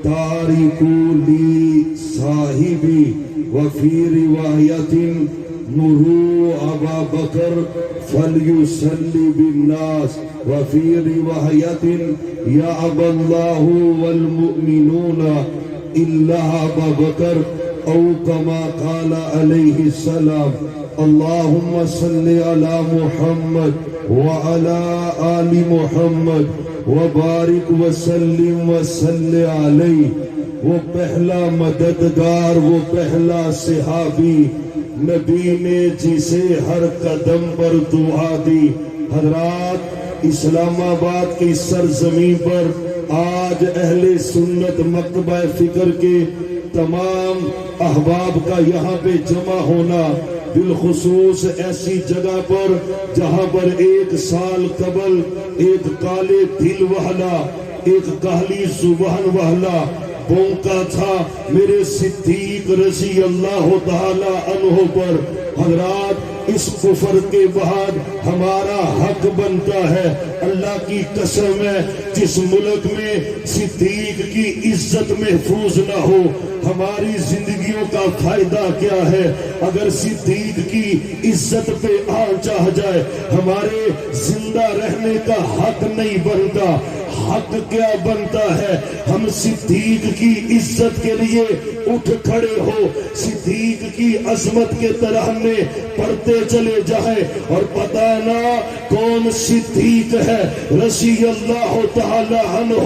تارك لصاحبي وفي رواية مروا أبا بكر فليصلي بالناس وفي رواية يأبى الله والمؤمنون إلا أبا بكر أو كما قال عليه السلام. اللهم صل على محمد وعلى آل محمد وبارک وسلم وصلی علیہ. وہ پہلا مددگار، وہ پہلا صحابی، نبی نے جسے ہر قدم پر دعا دی. حضرات، اسلام آباد کی سرزمین پر آج اہل سنت مکتبہ فکر کے تمام احباب کا یہاں پہ جمع ہونا، بالخصوص ایسی جگہ پر جہاں پر 1 سال قبل ایک کالے دل والا، ایک کالی زبان والا بونکا تھا میرے صدیق رضی اللہ تعالی عنہ پر. حضرات، اس کفر کے بعد ہمارا حق بنتا ہے، اللہ کی قسم ہے، جس ملک میں صدیق کی عزت محفوظ نہ ہو ہماری زندگیوں کا فائدہ کیا ہے؟ اگر صدیق کی عزت پہ آنچ آ جائے ہمارے زندہ رہنے کا حق نہیں بنتا. حق کیا بنتا ہے؟ ہم صدیق کی عزت کے لیے اٹھ کھڑے ہو، صدیق کی عظمت کے ترانے پڑھتے چلے جائیں، اور پتہ نہ کون صدیق ہے رضی اللہ تعالی عنہ.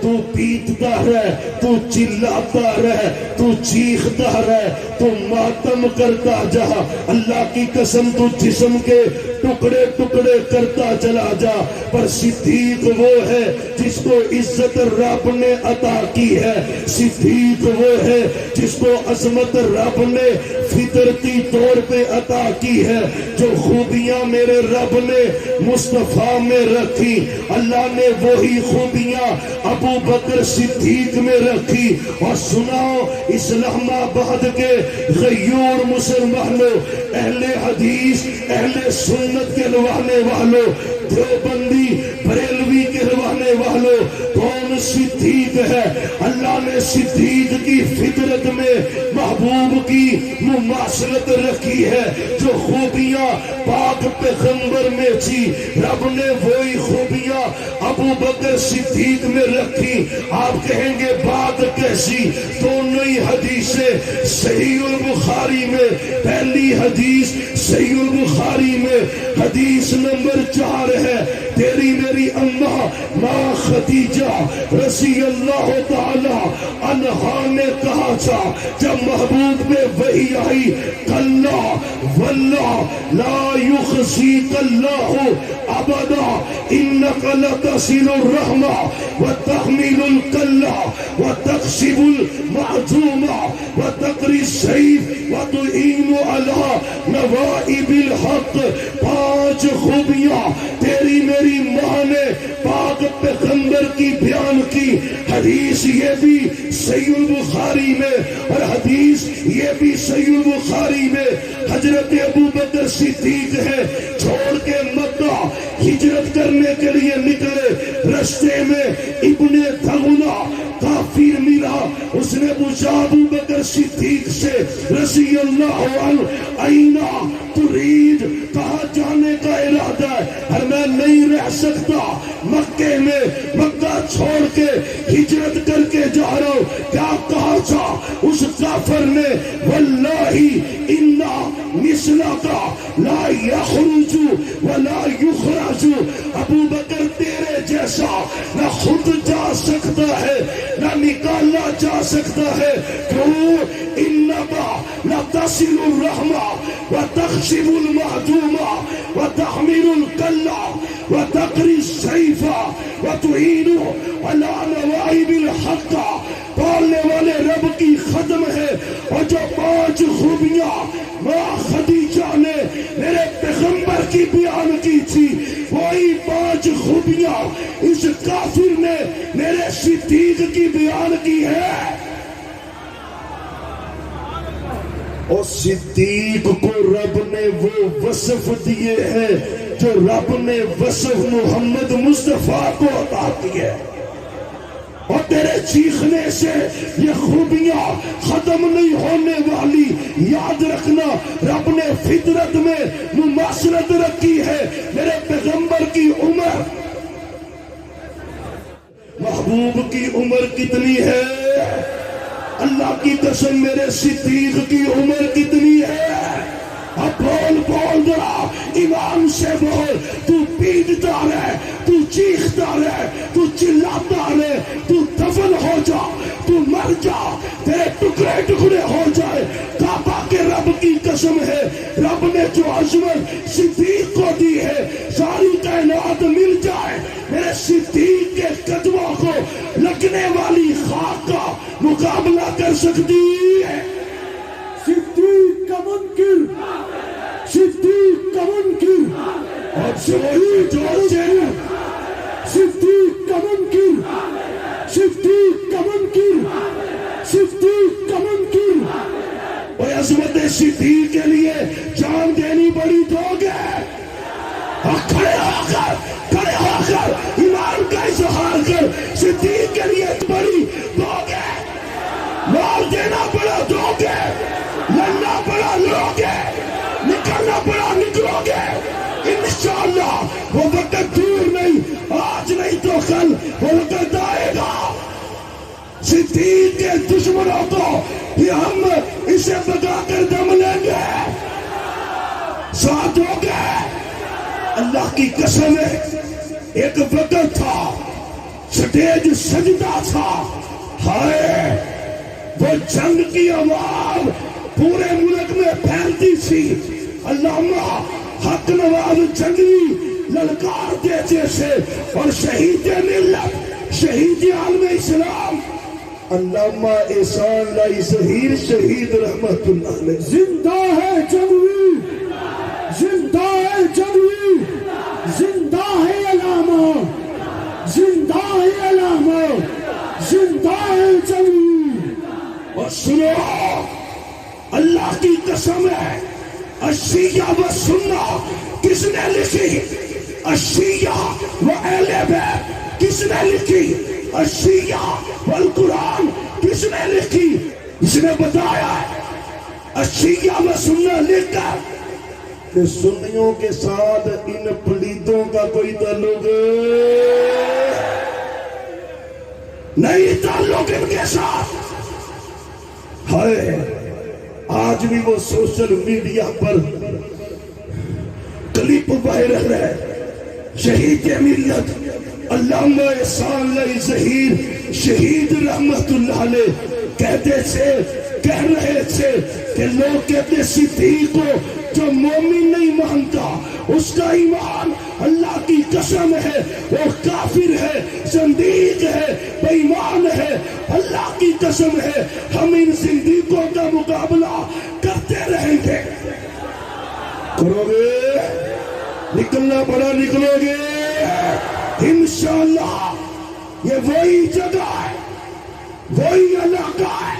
تو پیٹتا رہ، تو چلاتا رہ، تو چیختا رہ، تو ماتم کرتا جا، اللہ کی قسم تو جسم کے ٹکڑے ٹکڑے کرتا چلا جا، پر صدیق وہ ہے جس کو عزت رب نے عطا کی ہے. صدیق وہ ہے جس کو عظمت رب نے فطرتی طور پہ عطا کی ہے. جو خوبیاں میرے رب نے مصطفیٰ میں رکھی، اللہ نے وہی خوبیاں ابو بکر صدیق میں رکھی. اور سناؤ اسلام آباد کے غیور مسلمانوں، اہل حدیث، اہل سنت کے رہنے والوں، دیوبندی بریلوی کے رہنے والوں، کون صدیق ہے؟ اللہ نے صدیق کی فطرت میں محبوب کی مماثلت رکھی ہے. جو خوبیاں پاک پیغمبر میں تھی، رب نے وہی خوبیاں ابو بکر صدیق میں رکھی. آپ کہیں گے بات کیسی؟ دونوں ہی حدیثیں صحیح البخاری میں، پہلی حدیث صحیح البخاری میں حدیث نمبر 4 ہے. تیری میری اماں ماں خدیجہ رضی اللہ تعالی عنہا نے کہا تھا جب محبوب میں وحی آئی، کلا واللہ لا یخزیک اللہ ابدا انک لتصل الرحمہ وتحمل الکلہ وتکسب المعدومہ وتقری السیف وتعین علی نوائب الحق. 5 خوبیاں تیری میری ماں نے پاک پیغمبر کی بیان کی. حدیث یہ بھی صحیح البخاری میں، اور حدیث یہ بھی صحیح البخاری میں. حضرت ابو بکر صدیق ہے، چھوڑ کے مکہ ہجرت کرنے کے لیے نکلے، رستے میں ابن دغنہ کافر ملا. اس نے پوچھا ابو بکر صدیق سے رضی اللہ عنہ، اینا ترید، کہاں جانے کا ارادہ ہے؟ اور میں نہیں رہ سکتا مکے میں، مکہ چھوڑ کے ہجرت کر کے جا رہا ہوں. کیا کہا تھا اس کافر نے؟ واللہ انا مثلک لا یخرج ولا یخرج. ابو بکر تیرے جیسا نہ خود جا سکتا ہے نہ نکالا جا سکتا ہے. کیوں؟ انما لتصل الرحمہ وتخشب المعدومہ وتحمل الکلہ وتقری السیف وتعین علی نوائب الحق. پالنے والے رب کی خدم ہے. اور جو 5 خوبیاں ماں خدیجہ نے میرے پیغمبر کی بیان کی تھی، وہی 5 خوبیاں اس کافر نے میرے صدیق کی بیان کی ہے. اور صدیق کو رب نے وہ وصف دیے ہیں جو رب نے وصف محمد مصطفیٰ کو عطا کیے. اور تیرے چیخنے سے یہ خوبیاں ختم نہیں ہونے والی. یاد رکھنا رب نے فطرت میں مماثلت رکھی ہے. میرے پیغمبر کی عمر، محبوب کی عمر کتنی ہے؟ اللہ کی قسم میرے صدیق کی عمر کتنی ہے؟ اب بول بول ذرا ایمان سے بول. تو پیٹتا رہے، تو چیختا رہے، تو چلاتا رہے، تو دفن ہو جا، تو مر جا، تیرے ٹکڑے ٹکڑے ہو جائے. کعبہ کے رب کی قسم ہے، رب نے جو عظمت صدیق کو دی ہے ساری کائنات مل جائے میرے صدیق کے قدموں کو لگنے والی خاک کا مقابلہ کر سکتی ہے؟ صدیق کا منکر، صدیق کا منکر، اور سے وہی جو سے صدیق کا منکر، صدیق کا منکر، صدیق کا منکر. اور عظمت صدیق کے لیے جان دینی بڑی دو گے. کھڑے ہو کر ایمان کا اظہار کر. صدیق کے لیے بڑی دو گے. مال دینا پڑا دو گے، لڑنا پڑا لڑو گے، نکلنا پڑا نکلو گے. انشاءاللہ وہ وقت دور نہیں، آج نہیں تو کل وہ وقت آئے گا. صدیق کے دشمنوں کو کہ ہم اسے بگا کر دم لیں گے. ساتھ ہو گئے. اللہ کی قسم ہے ایک وقت تھا سٹیج سجدہ تھا. ہائے وہ جنگ کی آواز پورے ملک میں پھیلتی تھی. علامہ حق نواز جنگلی للکار دیتے تھے اور شہید ملت، شہید عالم اسلام علامہ احسان لائی ظہیر شہید رحمت اللہ علیہ. زندہ ہے جنگلی، زندہ ہے جنگلی، زندہ ہے علامہ، زندہ ہے علامہ، زندہ ہے جنگلی. اور سنو اللہ کی قسم ہے الشیعہ و سنہ کس نے لکھی؟ الشیعہ و اہل بیت کس نے لکھی؟ الشیعہ والقرآن کس نے لکھی؟ اس نے بتایا الشیعہ و سنہ لکھ کر کہ سنیوں کے ساتھ ان پلیتوں کا کوئی تعلق نہیں، تعلق ان کے ساتھ. ہائے آج بھی وہ سوشل میڈیا پر کلپ وائرل ہے. شہید ملت علامہ احسان لائی ظہیر شہید رحمت اللہ علیہ کہہ رہے تھے کہ لوگ کہتے صدیق کو جو مومن نہیں مانتا اس کا ایمان اللہ کی قسم ہے وہ کافر ہے، زندیق ہے، بے ایمان ہے. اللہ کی قسم ہے ہم ان زندیقوں کا مقابلہ کرتے رہیں گے. کرو گے؟ نکلنا پڑا نکلو گے انشاءاللہ. یہ وہی جگہ ہے، وہی علاقہ ہے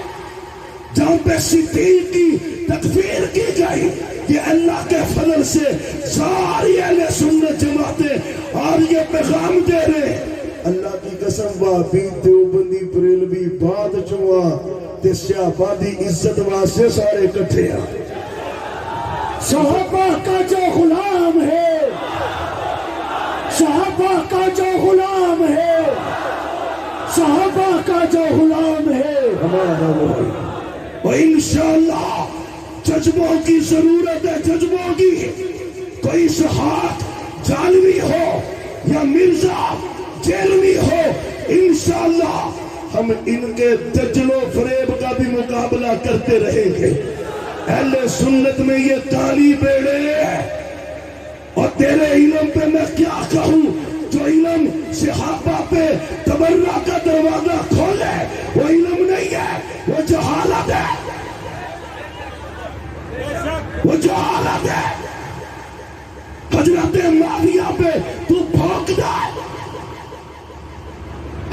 جہاں پہ صدیق کی تکفیر کی گئی. یہ اللہ کے فضل سے ساری اہل سنت جماعتیں اور یہ پیغام دے رہے. اللہ کی قسم بابی دیوبندی بریلوی باد چوا تے سیابادی عزت واسطے سارے اکٹھے ہیں. صحابہ کا جو غلام ہے، صحابہ کا جو غلام ہے، صحابہ کا جو غلام ہے. اور انشاءاللہ جذبوں کی ضرورت ہے، جذبوں کی. کوئی صحابہ جالوی ہو یا مرزا جیلوی ہو انشاءاللہ ہم ان کے دجل و فریب کا بھی مقابلہ کرتے رہیں گے. اہل سنت میں یہ کالی بیڑے ہیں. اور تیرے علم پہ میں کیا کہوں؟ جو علم صحابہ پہ تبرہ کا دروازہ کھولے وہ علم نہیں ہے، وہ جہالت ہے، وہ جہالت ہے. حضرت معاویہ پہ تو بھونکتا ہے،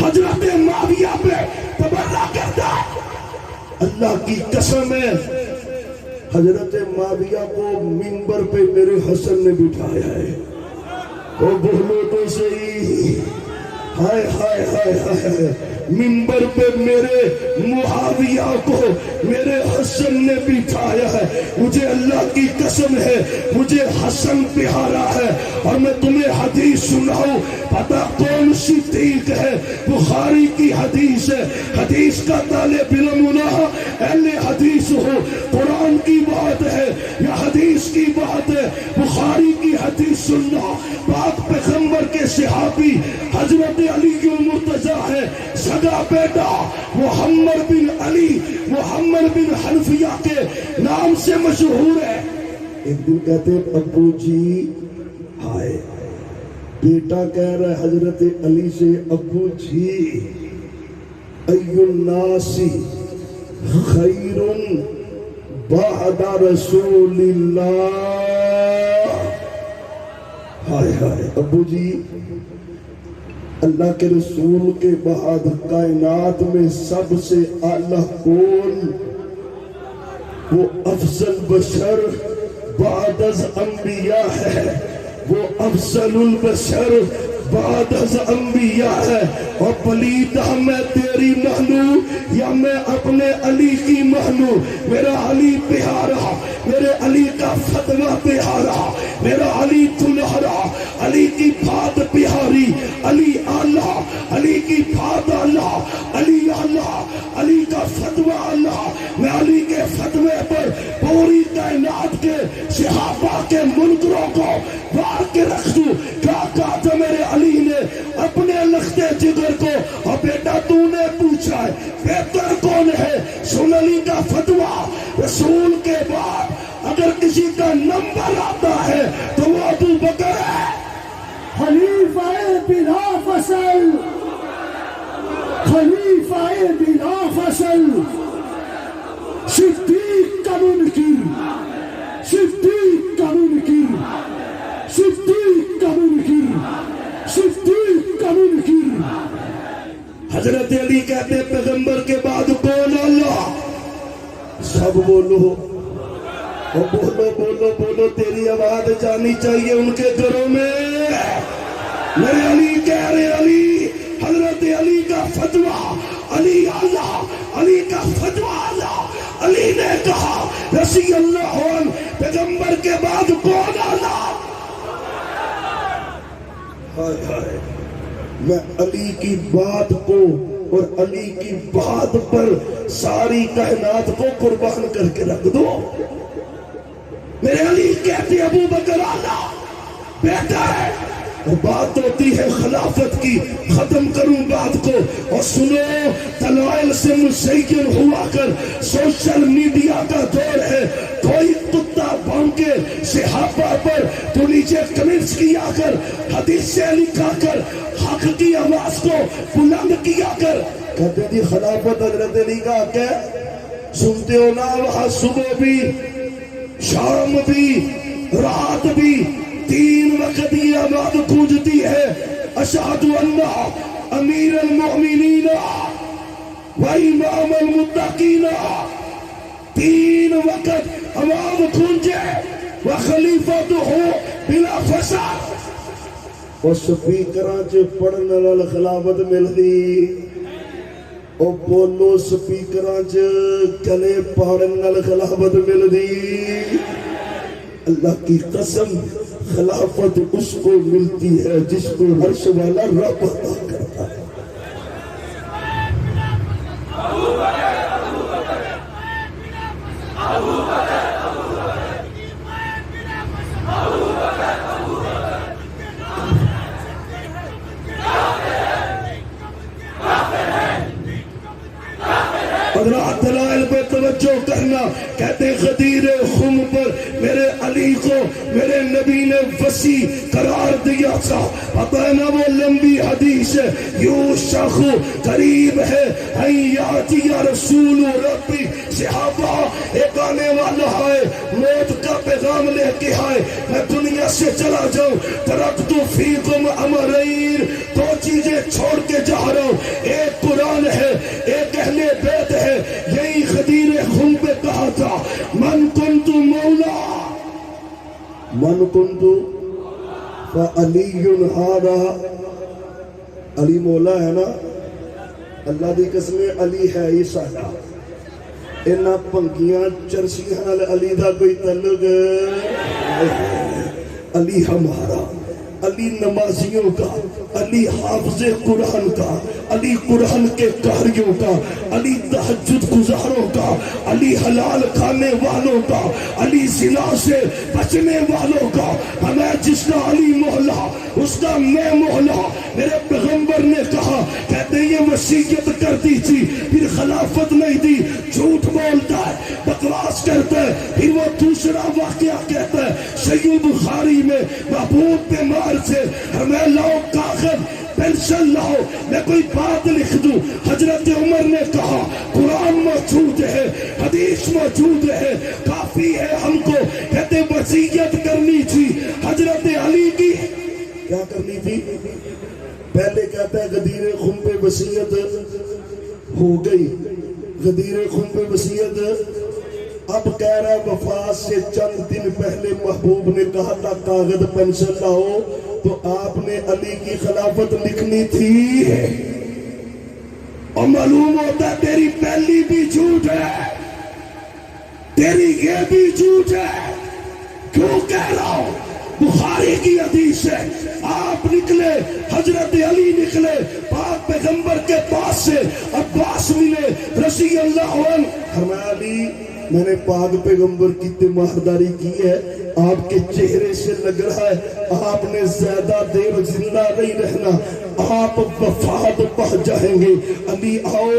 حضرت معاویہ پہ تبرہ کرتا ہے. اللہ کی قسم ہے حضرت معاویہ کو منبر پہ میرے حسن نے بٹھایا ہے. وہ بولو تو صحیح ہائے ہائے ہائے ہائے، منبر پہ میرے معاویہ کو میرے حسن نے بٹھایا ہے. مجھے اللہ کی قسم ہے مجھے حسن پیارا ہے. اور میں تمہیں حدیث سناؤں، پتہ کون سی ٹھیک ہے؟ بخاری کی حدیث ہے. حدیث کا طالب علم ہونا، اہل حدیث ہو، قرآن کی بات ہے یا حدیث کی بات ہے. بخاری کی حدیث سننا. پاک پیغمبر کے صحابی حضرت علی المرتضیٰ ہے، سگا بیٹا محمد بن علی محمد بن حنفیہ کے نام سے مشہور ہے. ایک دن کہتے ہیں ابو جی، ہائے بیٹا کہہ رہا ہے حضرت علی سے، ابو جی ای الناس خیر بعد رسول اللہ. ہائے ہائے ابو جی، اللہ کے رسول کے بعد کائنات میں سب سے اعلیٰ کون؟ وہ افضل بشر بعد از انبیاء ہے، وہ افضل البشر بعد از انبیاء ہے. اور پلیدہ میں تیری مانوں یا میں اپنے علی کی مانوں؟ میرا علی پیارا، میرے علی کا فتوہ پیارا، میرا علی تمہارا، علی کی بات پیاری، علی اعلیٰ، علی کی بات اعلیٰ، علی اعلیٰ، علی کا فتوہ اعلیٰ. میں علی کے فتوے پر پوری کائنات کے صحابہ کے منکروں کو مار کے رکھ دوں. کیا کہا تھا میرے علی نے اپنے لخت جگر کو؟ اور بیٹا تو نے پوچھا ہے بہتر کون ہے؟ سن علی کا فتوہ. رسول کے بعد اگر کسی کا نمبر آتا ہے تو وہ ابو بکر ہے، خلیفہ بلا فصل، خلیفہ بلا فصل، صدیق کا منکر، صدیق کا منکر، صدیق کا منکر، صدیق کا منکر. حضرت علی کہتے ہیں پیغمبر کے بعد کون؟ اللہ. سب بولو اور بولو بولو بولو، تیری آواز جانی چاہیے ان کے گھروں میں. میرے علی کہہ رہے علی، حضرت علی کا فتوہ، علی اعلیٰ، علی کا فتوہ اعلیٰ. علی نے کہا رضی اللہ عنہ پیغمبر کے بعد کون اعلیٰ؟ ہائے ہائے، میں علی کی بات کو اور علی کی بات پر ساری کائنات کو قربان کر کے رکھ دو. میرے علی کہتے ابو بکر اعلیٰ بیٹا ہے. اور بات ہوتی ہے خلافت کی. ختم کروں بات کو اور سنو، دلائل سے مزین ہوا کر سوشل میڈیا کا دور ہے. کوئی کتا بھونکے صحابہ پر تو نیچے کمنٹس کیا کر، حدیثیں لکھا کر، حق کی آواز کو بلند کیا کر. کہتے جی خلافت حضرت علی کا حق ہے. سنتے ہو نا وہاں صبح بھی شام بھی رات بھی 3 وقت یہ آواز گونجتی ہے، اشہد ان امیر المؤمنین و امام المتقین. 3 وقت آواز گونجے وخلیفۃہ بلا فساد. اور سپیکراں چ پڑھن نال خلافت ملدی. او بولو سپیکراں چ کلے پڑھن نال خلافت ملدی. اللہ کی قسم خلافت اس کو ملتی ہے جس کو عرش والا رب عطا کرتا ہے. حضرات دلائل پہ توجہ کرنا. کہتے غدیر خم پر میرے علی کو میرے نبی نے وسیع قرار دیا تھا. پتہ ہے نا وہ لمبی حدیث ہے، یوشخ قریب ہے ان یاتی رسول ربی. صحابہ ایک آنے والا ہے موت کا پیغام لے کے آئے، میں دنیا سے چلا جاؤں. ترکت فیکم امرین، 2 چیزیں چھوڑ کے جا رہا ہوں. ایک قرآن ہے، ایک اہل بیت ہے. یہی غدیر خم پہ کہا تھا من کنت مولا من کنت فعلی ہذا علی مولا ہے نا، اللہ دی قسم علی ہے ہی ساڈا، انہاں پنگیاں چرسیاں نال علی دا کوئی تعلق، علی ہمارا، علی نمازیوں کا، علی حافظ قرآن کا، علی قرآن کے قاریوں کا، علی تہجد گزاروں کا، علی حلال کھانے والوں کا، علی زنا سے بچنے والوں کا، ہمیں جس کا علی مولا اس کا میں مولا۔ میرے پیغمبر نے کہا، کہتے یہ وصیت کر دی تھی پھر خلافت نہیں دی، جھوٹ بولتا ہے، بکواس کرتا ہے، پھر وہ دوسرا واقعہ کہتا ہے۔ صحیح بخاری میں محبوب بیمار سے ہمیں لاؤ کاغذ پینسل لاؤ میں کوئی بات لکھ دوں۔ حضرت عمر نے کہا قرآن موجود ہے، حدیث موجود ہے، کافی ہے ہم کو۔ کہتے وصیت کرنی تھی حضرت علی کی، کیا کرنی تھی؟ پہلے کہتا ہے غدیر خم پہ وصیت ہو گئی، غدیر خم پہ وصیت، اب کہہ رہا ہے وفات سے چند دن پہلے محبوب نے کہا تھا کاغذ پینسل لاؤ، تو آپ نے علی کی خلافت لکھنی تھی، اور معلوم ہوتا ہے تیری پہلی بھی جھوٹ ہے، تیری یہ بھی جھوٹ ہے۔ کیوں کہہ رہا ہوں؟ بخاری کی حدیث ہے، آپ نکلے، حضرت علی نکلے پاک پیغمبر کے پاس سے، عباس ملے رضی اللہ عنہ، فرمایا علی میں نے پاک پیغمبر کی تیمارداری کی ہے، آپ کے چہرے سے لگ رہا ہے آپ نے زیادہ دیر زندہ نہیں رہنا، آپ وفات پا جائیں گے۔ علی آؤ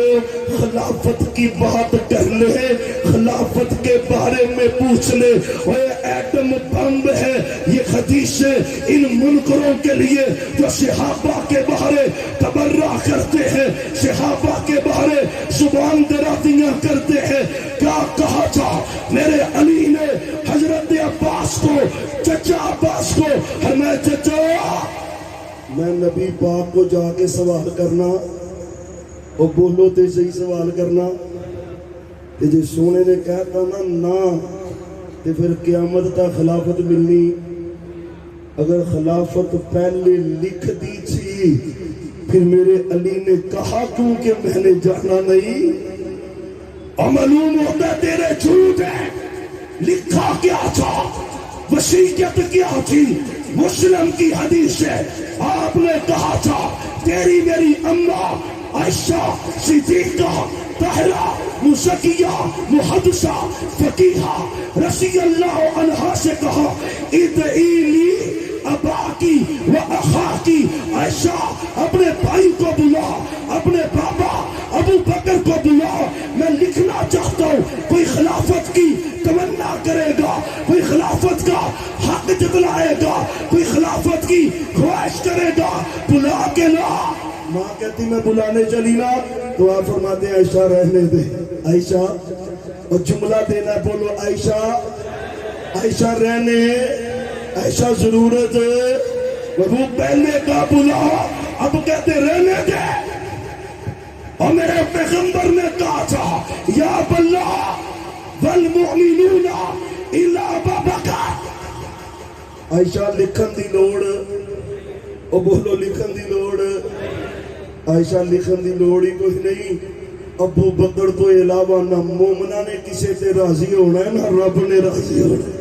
خلافت کی بات کر لے، خلافت کے بارے میں پوچھ لے، وہ ایٹم بم ہے یہ حدیث ان منکروں کے لیے جو صحابہ کے بارے تبرہ کرتے ہیں، صحابہ کے بارے زبان درازیاں کرتے ہیں۔ کیا کہا تھا میرے علی نے حضرت عباس کو، چچا عباس کو، فرمایا چچا میں نبی پاک کو جا کے سوال کرنا، اور بولو تے صحیح سوال کرنا، کہ جی سونے نے کہتا نا تے پھر قیامت تا خلافت ملنی، اگر خلافت پہلے لکھ دی تھی پھر میرے علی نے کہا کیونکہ میں نے جانا نہیں، اور معلوم ہوتا تیرے جھوٹ ہے۔ لکھا کیا تھا، وصیت کیا تھی؟ مسلم کی حدیث ہے، آپ نے کہا تھا تیری میری اماں عائشہ صدیقہ طاہرہ مزکیہ محدثہ فقیہہ رضی اللہ عنہا سے کہا ادعی لی اباکی و اخاکی، عائشہ اپنے بھائی کو بلا، اپنے بابا ابو بکر کو بلا، میں لکھنا چاہتا ہوں، کوئی خلافت کی تمنا کرے گا، کوئی خلافت کا حق جتلائے گا، کوئی خلافت کی خواہش کرے گا، بلا کے لا۔ ماں کہتی میں بلانے چلی نا، تو آپ فرماتے ہیں عائشہ رہنے دے، عائشہ، اور جملہ دینا بولو عائشہ، عائشہ رہنے، عائشہ ضرورت، وہ پہلے کا بلا، اب کہتے رہنے دے۔ اور میرے پیغمبر نے کہا تھا یا باللہ والمؤمنون الا ابا بکر، عائشہ لکھن دی لوڑ، اور بولو لکھن دی لوڑ، عائشہ لکھن دی لوڑ ہی کوئی نہیں، ابو بکر تو علاوہ نہ مومنہ نے کسے تے راضی ہونا ہے نہ رب نے راضی ہونا ہے۔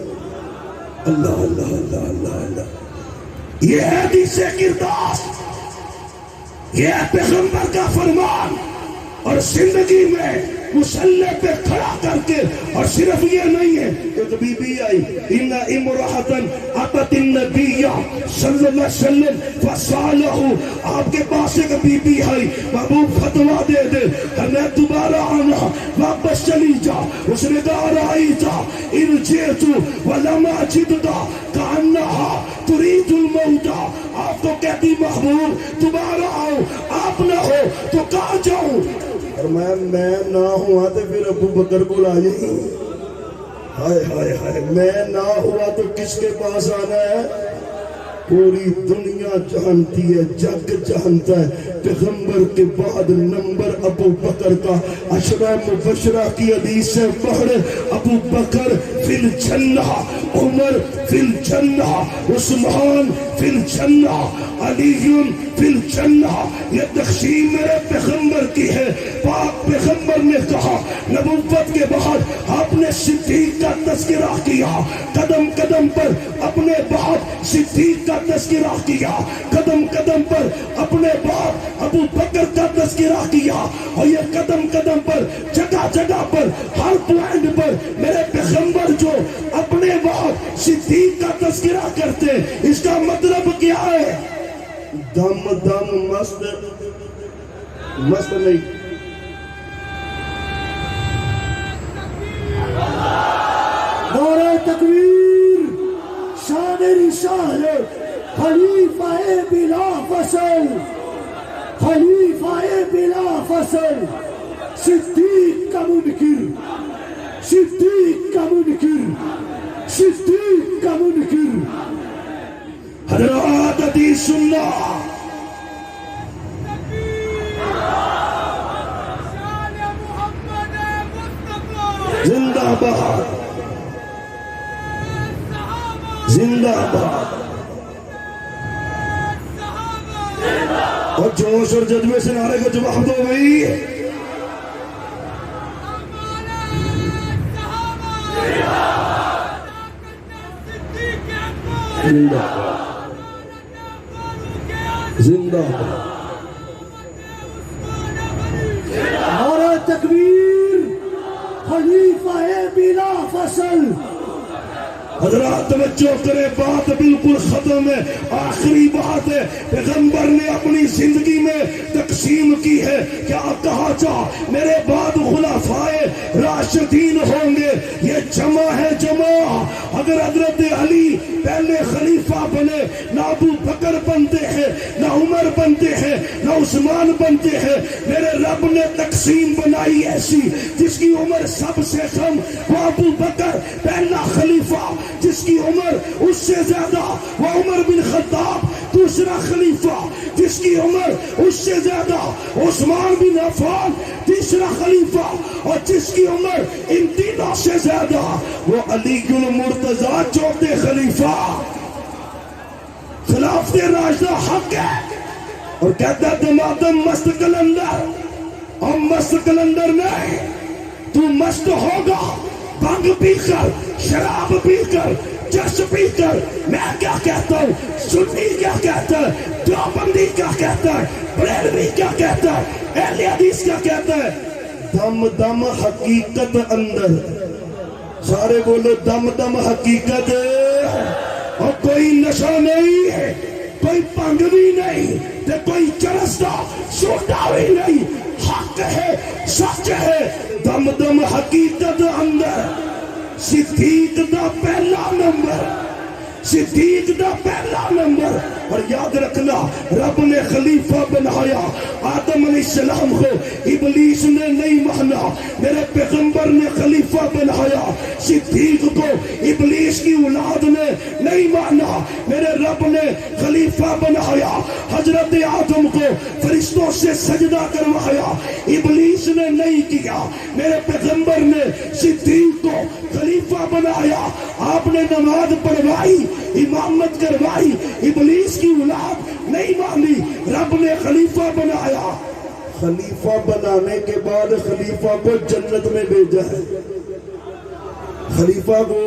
اللہ اللہ اللہ اللہ اللہ، یہ ہے حدیث کرداس، یہ ہے پیغمبر کا فرمان، اور زندگی میں مسلح پہ کھڑا کر کے، اور صرف یہ نہیں ہے ایک بی بی آئی ان امرأۃ اتت النبی صلی اللہ علیہ وسلم فسالہ، آپ کے پاس ایک بی بی آئی، محبوب فتویٰ دے دے ہمیں دوبارہ آنا، واپس چلی جا۔ اس نے کہا رأیتا ان جئت ولم اجدک کأنہا ترید الموت، آپ کو کہتی محبوب دوبارہ آؤ، آپ نہ ہو تو کہاں جاؤں؟ اور میں نہ ہوا تو پھر ابو بکر کو لائے، ہائے ہائے ہائے، میں نہ ہوا تو کس کے پاس آنا ہے؟ پوری دنیا جانتی ہے، جگ جانتا ہے پیغمبر کے بعد نمبر ابو بکر کا، عشرہ مبشرہ کی حدیث سے پڑھ، ابو بکر فی الجنہ، عمر فی الجنہ، عثمان فی الجنہ، علی فی الجنہ۔ یہ تقسیم میرے پیغمبر کی ہے۔ پاک پیغمبر نے کہا نبوت کے بعد آپ نے صدیق کا تذکرہ کیا، قدم قدم پر اپنے باپ صدیق کا تذکرہ کیا، قدم قدم پر اپنے باپ ابو بکر کا تذکرہ کیا، اور یہ قدم قدم پر جگہ جگہ پر ہر پوائنٹ پر میرے پیغمبر جو اپنے باپ صدیق کا تذکرہ کرتے، اس کا مطلب کیا ہے؟ دم دم مست مست نہیں، نعرہ تکبیر، شان رسالت، خلیفہ بلا فصل، خلیفہ بلا فصل، صدیق کا منکر، صدیق کا منکر، صدیق کا منکر۔ حضرات حدیث سننا، زندہ باد، زندہ باد، اور جوش اور جذبے سے نعرے کو جواب دو بھائی۔ زندہ باد، زندہ باد۔ نعرہ تکبیر، خلیفہ بلا فصل۔ حضرات توجہ کرے، بات بالکل ختم ہے، آخری بات ہے۔ پیغمبر نے اپنی زندگی میں تقسیم کی ہے، کیا کہا جا میرے بعد خلفائے راشدین ہوں گے، یہ جمع ہے جمع۔ اگر حضرت علی پہلے خلیفہ بنے، نہ ابو بکر بنتے ہیں، نہ عمر بنتے ہیں، نہ عثمان بنتے ہیں۔ میرے رب نے تقسیم بنائی ایسی، جس کی عمر سب سے کم وہ ابو بکر پہلا خلیفہ، جس کی عمر اس سے زیادہ وہ عمر بن خطاب دوسرا خلیفہ، جس کی عمر اس سے زیادہ عثمان بن عفان تیسرا خلیفہ، اور جس کی عمر ان تینوں سے زیادہ وہ علی المرتضیٰ چوتھے خلیفہ۔ خلافت راشدہ حق ہے، اور کہتا ہے دمادم مست کلندر، اور مست کلندر نہیں، تو مست ہوگا بھنگ پی کر، شراب پی کر، جرس پی کر۔ میں کیا کہتا ہوں، سنی کیا کہتا ہے، دیوبندی کیا کہتا ہے، بریلوی کیا کہتا ہے، اہل حدیث کیا کہتا ہے؟ دم دم حقیقت اندر، سارے بولو دم دم حقیقت، اور کوئی نشہ نہیں ہے، کوئی پنگ بھی نہیں، کوئی چرس کا سوٹا بھی نہیں، حق ہے، سچ ہے، دم دم حقیقت اندر۔ صدیق دا پہلا نمبر، صدیق دا پہلا نمبر۔ اور یاد رکھنا، رب نے خلیفہ بنایا آدم علیہ السلام کو، ابلیس نے نہیں مانا۔ میرے پیغمبر نے خلیفہ بنایا صدیق کو، ابلیس کی اولاد نے نہیں مانا۔ میرے رب نے خلیفہ بنایا حضرت آدم کو، فرشتوں سے سجدہ کروایا، ابلیس نے نہیں کیا۔ میرے پیغمبر نے صدیق کو خلیفہ بنایا، آپ نے نماز پڑھوائی، امامت کروائی، ابلیس کی اولاد نہیں مانی، رب نے خلیفہ بنایا۔ خلیفہ بنانے کے بعد خلیفہ کو جنت میں بھیجا ہے۔ خلیفہ کو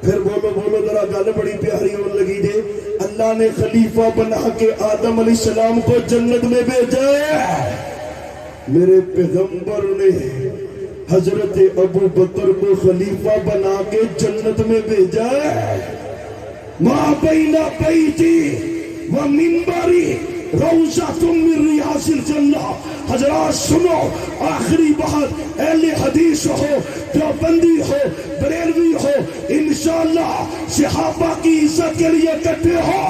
پھر بولو ذرا، گل بڑی پیاری ہونے لگی دے، اللہ نے خلیفہ بنا کے آدم علیہ السلام کو جنت میں بھیجا ہے۔ میرے پیغمبر نے حضرت ابو بکر کو خلیفہ بنا کے جنت میں بھیجا ہے۔ ماں بین بیتی و منبری روضۃ من ریاض الجنہ۔ حضرات سنو، آخری بات، اہل حدیث ہو، دیوبندی ہو، بریلوی ہو، انشاءاللہ صحابہ کی عزت کے لیے اکٹھے ہو،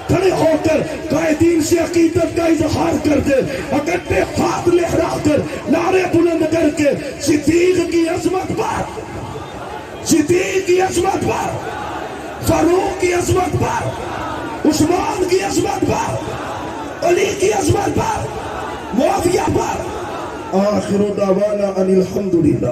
کھڑے ہو کر قائدین سے عقیدت کا اظہار کر دے، اکٹھے ہاتھ لہرا کر نعرے بلند کر کے صدیق کی عظمت پر، صدیق کی عظمت پر، فاروق کی عظمت پر، عثمان کی عظمت پر، علی کی عظمت پر، معاویہ پر. آخر دعوانا ان الحمدللہ.